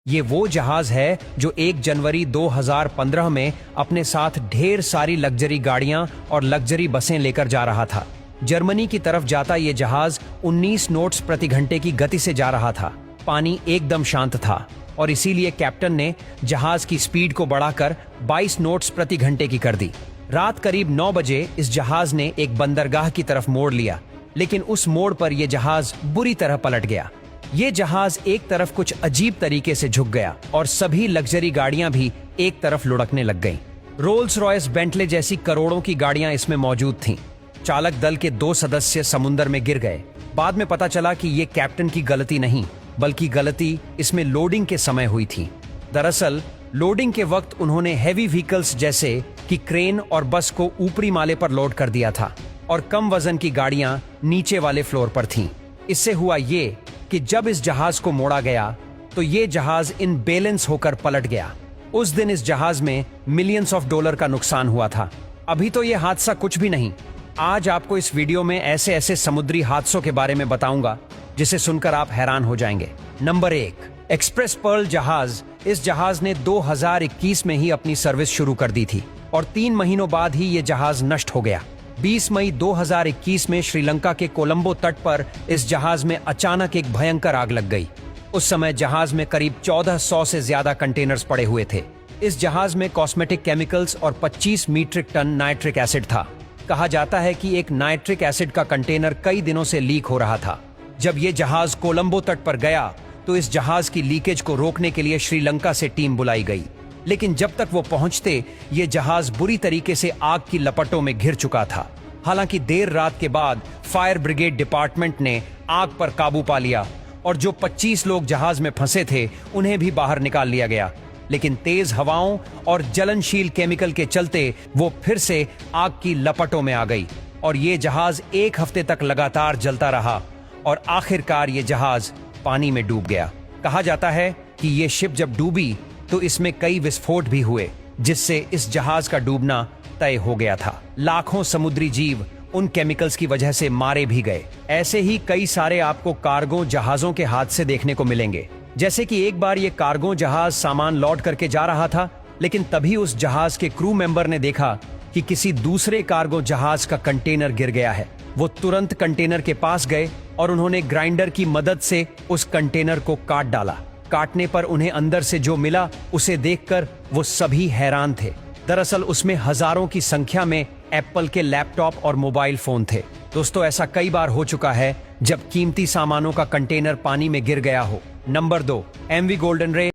ये वो जहाज है जो 1 जनवरी 2015 में अपने साथ ढेर सारी लग्जरी गाड़ियां और लग्जरी बसें लेकर जा रहा था। जर्मनी की तरफ जाता ये जहाज 19 नोट्स प्रति घंटे की गति से जा रहा था। पानी एकदम शांत था और इसीलिए कैप्टन ने जहाज की स्पीड को बढ़ाकर 22 नोट्स प्रति घंटे की कर दी। रात करीब 9 बजे इस जहाज ने एक बंदरगाह की तरफ मोड़ लिया, लेकिन उस मोड़ पर यह जहाज बुरी तरह पलट गया। ये जहाज एक तरफ कुछ अजीब तरीके से झुक गया और सभी लग्जरी गाड़ियां भी एक तरफ लुढ़कने लग गईं। रोल्स रॉयस, बेंटले जैसी करोड़ों की गाड़ियां इसमें मौजूद थीं। चालक दल के 2 सदस्य समुद्र में गिर गए। बाद में पता चला कि ये कैप्टन की गलती नहीं, बल्कि गलती इसमें लोडिंग के समय हुई थी। दरअसल लोडिंग के वक्त उन्होंने हैवी व्हीकल्स जैसे कि क्रेन और बस को ऊपरी माले पर लोड कर दिया था और कम वजन की गाड़ियां नीचे वाले फ्लोर पर थीं। इससे हुआ ये कि जब इस जहाज को मोड़ा गया तो ये जहाज इनबैलेंस होकर पलट गया। उस दिन इस जहाज में मिलियंस ऑफ डॉलर का नुकसान हुआ था। अभी तो ये हादसा कुछ भी नहीं। आज आपको इस वीडियो में ऐसे ऐसे समुद्री हादसों के बारे में बताऊंगा जिसे सुनकर आप हैरान हो जाएंगे। नंबर 1, एक्सप्रेस पर्ल जहाज। इस जहाज ने 2021 में ही अपनी सर्विस शुरू कर दी थी और 3 महीनों बाद ही ये जहाज नष्ट हो गया। 20 मई 2021 में श्रीलंका के कोलंबो तट पर इस जहाज में अचानक एक भयंकर आग लग गई। उस समय जहाज में करीब 1400 से ज्यादा कंटेनर्स पड़े हुए थे। इस जहाज में कॉस्मेटिक केमिकल्स और 25 मीट्रिक टन नाइट्रिक एसिड था। कहा जाता है कि एक नाइट्रिक एसिड का कंटेनर कई दिनों से लीक हो रहा था। जब ये जहाज कोलंबो तट पर गया तो इस जहाज की लीकेज को रोकने के लिए श्रीलंका से टीम बुलाई गई, लेकिन जब तक वो पहुंचते ये जहाज बुरी तरीके से आग की लपटों में घिर चुका था। हालांकि देर रात के बाद फायर ब्रिगेड डिपार्टमेंट ने आग पर काबू पा लिया और जो 25 लोग जहाज में फंसे थे उन्हें भी बाहर निकाल लिया गया, लेकिन तेज हवाओं और जलनशील केमिकल के चलते वो फिर से आग की लपटों में आ गई और ये जहाज 1 हफ्ते तक लगातार जलता रहा और आखिरकार ये जहाज पानी में डूब गया। कहा जाता है कि ये शिप जब डूबी तो इसमें कई विस्फोट भी हुए, जिससे इस जहाज का डूबना तय हो गया था। लाखों समुद्री जीव उन केमिकल्स की वजह से मारे भी गए। ऐसे ही कई सारे आपको कार्गो जहाजों के हादसे देखने को मिलेंगे। जैसे कि एक बार ये कार्गो जहाज सामान लोड करके जा रहा था, लेकिन तभी उस जहाज के क्रू मेंबर ने देखा कि किसी दूसरे कार्गो जहाज का कंटेनर गिर गया है। वो तुरंत कंटेनर के पास गए और उन्होंने ग्राइंडर की मदद से उस कंटेनर को काट डाला। काटने पर उन्हें अंदर से जो मिला उसे देखकर वो सभी हैरान थे। दरअसल उसमें हजारों की संख्या में एप्पल के लैपटॉप और मोबाइल फोन थे। दोस्तों, ऐसा कई बार हो चुका है जब कीमती सामानों का कंटेनर पानी में गिर गया हो। नंबर 2, एमवी गोल्डन रे।